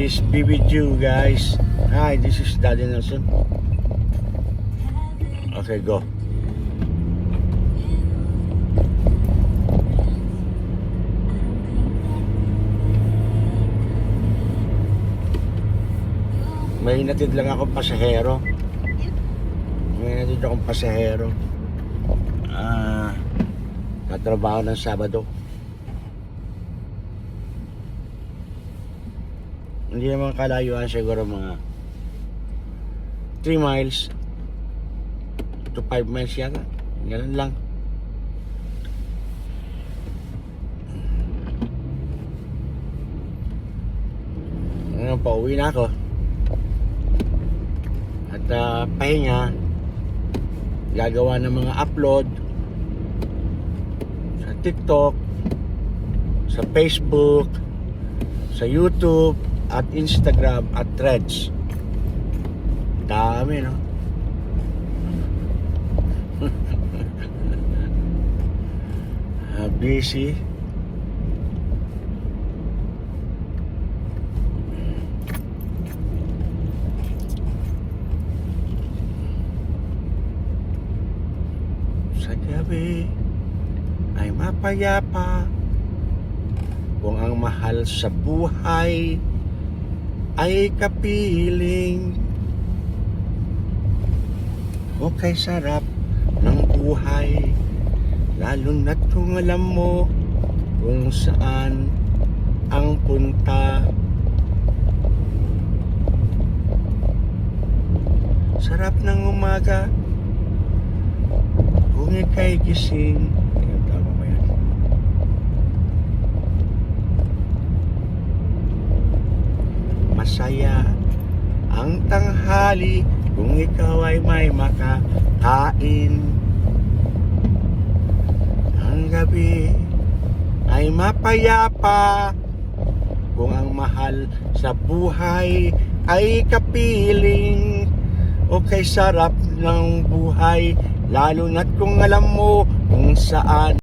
this be with you guys. Hi, this is Daddy Nelson. Okay, go. May natid lang akong pasahero. Tatrabaho ng Sabado. Hindi naman kalayuan, siguro mga 3 miles to 5 miles yata. Ganun lang. Ngayon, pauwi na ako. At pahinga, gagawa ng mga upload sa TikTok, sa Facebook, sa YouTube, at Instagram, at Threads. Dami, no? Busy. Sa gabi ay mapayapa kung ang mahal sa buhay ay kapiling. Okay, sarap ng buhay, lalo na't kung alam mo kung saan ang punta. Sarap ng umaga kung ika'y gising. Tama ba yan? Masaya ang tanghali kung ikaw ay may makakain. Ang gabi ay mapayapa kung ang mahal sa buhay ay kapiling. Okay, sarap ng buhay, lalo na't kung alam mo kung saan